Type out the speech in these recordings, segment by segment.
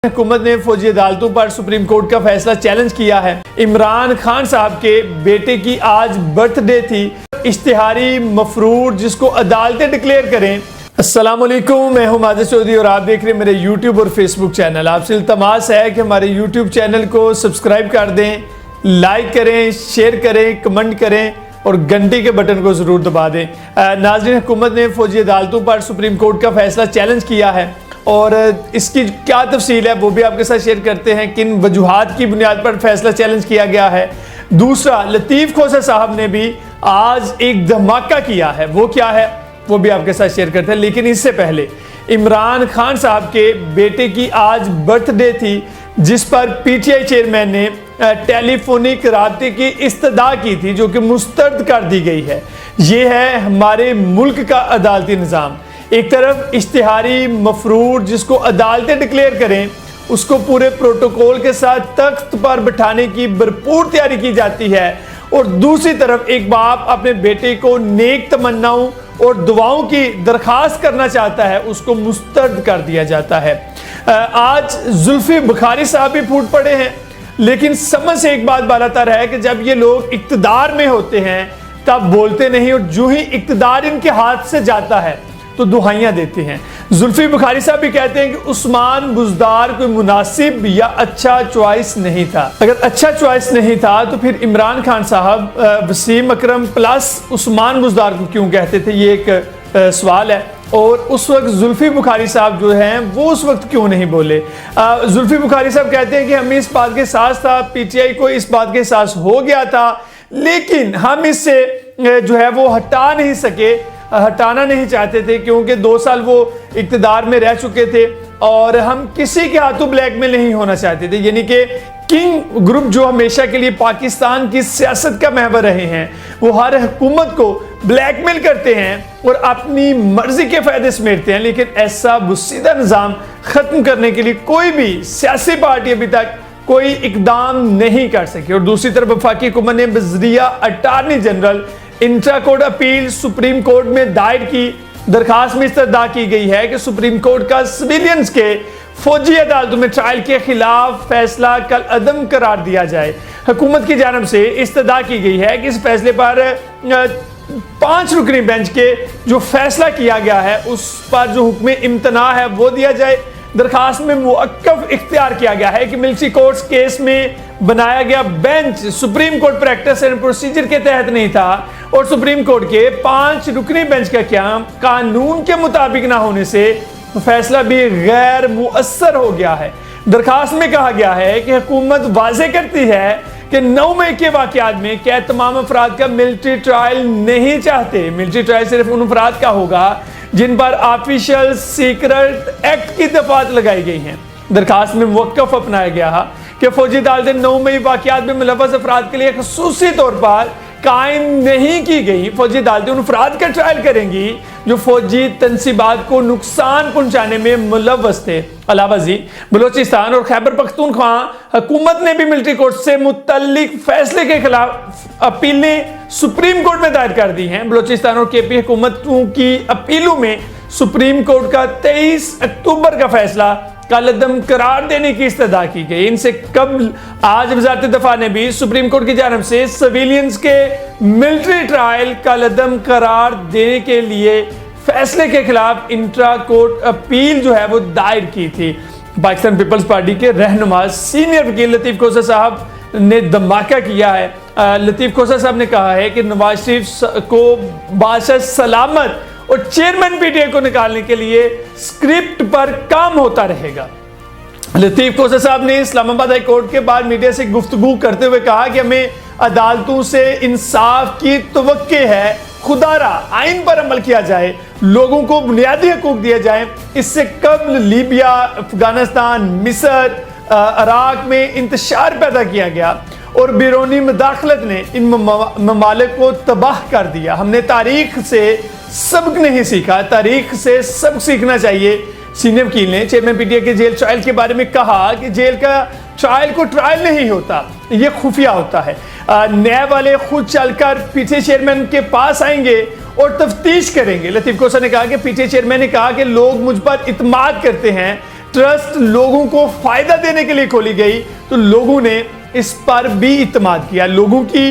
हुकूमत ने फौजी अदालतों पर सुप्रीम कोर्ट का फैसला चैलेंज किया है। इमरान खान साहब के बेटे की आज बर्थडे थी। इश्तिहारी मफरूर जिसको अदालतें डिक्लेयर करें। अस्सलाम वालेकुम, मैं हूं माजिद चौधरी और आप देख रहे हैं मेरे यूट्यूब और फेसबुक चैनल। आपसे इल्तमास है कि हमारे यूट्यूब चैनल को सब्सक्राइब कर दें, लाइक करें, शेयर करें, कमेंट करें और घंटी के बटन को ज़रूर दबा दें। नाज़रीन, हुकूमत ने फौजी अदालतों पर सुप्रीम कोर्ट का फैसला चैलेंज किया है और इसकी क्या तफसील है वो भी आपके साथ शेयर करते हैं। किन वजूहात की बुनियाद पर फैसला चैलेंज किया गया है। दूसरा, लतीफ़ खोसा साहब ने भी आज एक धमाका किया है, वो क्या है वो भी आपके साथ शेयर करते हैं। लेकिन इससे पहले इमरान खान साहब के बेटे की आज बर्थडे थी, जिस पर पीटीआई चेयरमैन ने टेलीफोनिक राब्ते की इस्तदा की थी, जो कि मुस्तरद कर दी गई है। ये है हमारे मुल्क का अदालती निज़ाम। एक तरफ इश्तिहारी मफरूर जिसको अदालतें डिक्लेयर करें, उसको पूरे प्रोटोकॉल के साथ तख्त पर बिठाने की भरपूर तैयारी की जाती है, और दूसरी तरफ एक बाप अपने बेटे को नेक तमन्नाओं और दुआओं की दरख्वास्त करना चाहता है, उसको मुस्तरद कर दिया जाता है। आज जुल्फी बुखारी साहब भी फूट पड़े हैं, लेकिन समझ से एक बात बालातर है कि जब ये लोग इक्तदार में होते हैं तब बोलते नहीं, और जो ही इक्तदार इनके हाथ से जाता है तो दुहाइयां देते हैं। जुल्फी बुखारी साहब भी कहते हैं कि उस्मान बुज़दार कोई मुनासिब या अच्छा चॉइस नहीं था। अगर अच्छा चॉइस नहीं था तो फिर इमरान खान साहब वसीम अकरम प्लस उस्मान बुज़दार को क्यों कहते थे, ये एक सवाल है। और उस वक्त जुल्फी बुखारी साहब जो हैं वो उस वक्त क्यों नहीं बोले। जुल्फी बुखारी साहब कहते हैं कि हमें इस बात के एहसास था, पीटीआई को इस बात के एहसास हो गया था, लेकिन हम इससे जो है वो हटाना नहीं चाहते थे, क्योंकि 2 साल वो इक़्तिदार में रह चुके थे और हम किसी के हाथों ब्लैकमेल नहीं होना चाहते थे। यानी कि किंग ग्रुप जो हमेशा के लिए पाकिस्तान की सियासत का महवर रहे हैं, वो हर हुकूमत को ब्लैकमेल करते हैं और अपनी मर्जी के फायदे समेटते हैं। लेकिन ऐसा बुस्सीदा निज़ाम ख़त्म करने के लिए कोई भी सियासी पार्टी अभी तक कोई इकदाम नहीं कर सकी। और दूसरी तरफ वफाकी हुकूमत ने बज़रिया attorney general intra court appeal supreme court में दायर की दरखास्त में इस्तदा की गई है कि सुप्रीम कोर्ट का सिविलियंस के फौजी अदालतों में ट्रायल के खिलाफ फैसला कल अदम करार दिया जाए। हुकूमत की जानब से इस्तदा की गई है कि इस फैसले पर 5 रुकनी बेंच के जो फैसला किया गया है उस पर जो हुक्म इम्तना है वो दिया जाए। दरखास्त में मुअक्कफ इख्तियार किया गया है कि मिलिट्री कोर्ट्स केस में बनाया गया bench supreme court practice and procedure के तहत नहीं था, और सुप्रीम कोर्ट के 5 रुकनी बेंच का क़याम कानून के मुताबिक ना होने से फैसला भी गैर मुअस्सर हो गया है। दरखास्त में कहा गया है कि हुकूमत वाज़े करती है कि 9 मई के वाक़यात में क्या तमाम अफराद का मिलिट्री ट्रायल नहीं चाहते। मिलिट्री ट्रायल सिर्फ उन अफराद का होगा जिन पर ऑफिशियल सीक्रेट एक्ट की दफात लगाई गई हैं। दरखास्त में मुवक्कफ अपनाया गया कि फौजी अदालतें 9 मई वाक़यात में मुलव्वस अफराद के लिए खसूसी तौर पर कायम नहीं की गई। फौजी अदालतें उन अफराद का ट्रायल करेंगी जो फौजी तनसीबात को नुकसान पहुंचाने में मुलव्वस थे। अलावाजी बलोचिस्तान और खैबर पख्तूनख्वा हुकूमत ने भी मिलिट्री कोर्ट से मुतल्लिक फैसले के खिलाफ अपीलें सुप्रीम कोर्ट में दायर कर दी हैं। बलोचिस्तान और केपी हुकूमतों की अपीलों में सुप्रीम कोर्ट का 23 अक्टूबर का फैसला कलअदम करार देने की इस्तदा की गई। इनसे कबल आज वज़ारत दफा ने भी सुप्रीम कोर्ट की जानब से सिविलियंस के मिलिट्री ट्रायल कलअदम करार देने के लिए फैसले के खिलाफ इंट्रा कोर्ट अपील जो है वो दायर की थी। पाकिस्तान पीपल्स पार्टी के रहनुमा सीनियर वकील लतीफ़ खोसा साहब ने धमाका किया है। लतीफ़ खोसा साहब ने कहा है कि नवाज शरीफ को बादशाह सलामत और चेयरमैन पीटीआई को निकालने के लिए स्क्रिप्ट पर काम होता रहेगा। लतीफ़ खोसा साहब ने इस्लामाबाद हाई कोर्ट के बाद मीडिया से गुफ्तगू करते हुए कहा कि हमें अदालतों से इंसाफ की तवक्के है, खुदारा आइन पर अमल किया जाए, लोगों को बुनियादी हकूक दिए जाए। इससे कबल लीबिया, अफगानिस्तान, मिस्र, इराक में इंतशार पैदा किया गया और बैरूनी मुदाखलत ने इन ममालिक को तबाह कर दिया। हमने तारीख से सबक नहीं सीखा, तारीख से सबक सीखना चाहिए। सीनियर वकील ने चेयरमैन पीटीआई के जेल ट्रायल के बारे में कहा कि जेल का ट्रायल को ट्रायल नहीं होता, ये खुफिया होता है। न्याय वाले खुद चलकर पीटीआई चेयरमैन के पास आएंगे और तफ्तीश करेंगे। लतीफ़ खोसा ने कहा कि पीटीआई चेयरमैन ने कहा कि लोग मुझ पर इत्मीनान करते हैं, ट्रस्ट लोगों को फायदा देने के लिए खोली गई तो लोगों ने इस पर भी इत्मीनान किया। लोगों की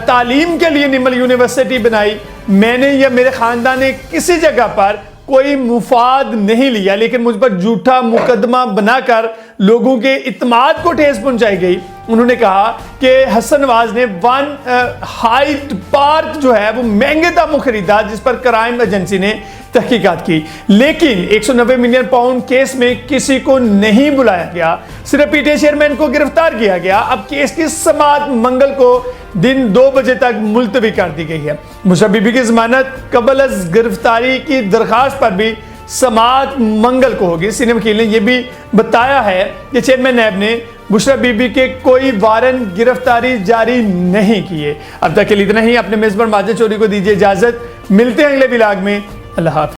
तालीम के लिए निमल यूनिवर्सिटी बनाई। मैंने या मेरे खानदान ने किसी जगह पर कोई मुफाद नहीं लिया, लेकिन मुझ पर झूठा मुकदमा बनाकर लोगों के इत्मीनान को ठेस पहुंचाई गई। उन्होंने कहा कि हसन नवाज ने वन हाइट पार्क जो है वो महंगे दामों खरीदा, जिस पर क्राइम एजेंसी ने तहकीकात की, लेकिन 190 मिलियन पाउंड केस में किसी को नहीं बुलाया गया, सिर्फ पीटीए चेयरमैन को गिरफ्तार किया गया। अब केस की समाअत मंगल को दिन 2 बजे तक मुलतवी कर दी गई है। मुशर्रफ बीबी की जमानत कबल अज गिरफ्तारी की दरखास्त पर भी समाअत मंगल को होगी। सीनियर वकील ने यह भी बताया है कि चेयरमैन नैब ने मुशर्रफ बीबी के कोई वारंट गिरफ्तारी जारी नहीं किए। अब तक के लिए इतना ही। अपने मेजबान माजिद चौधरी को दीजिए इजाजत। मिलते हैं अगले व्लॉग में। अल्लाह हाफ़िज़।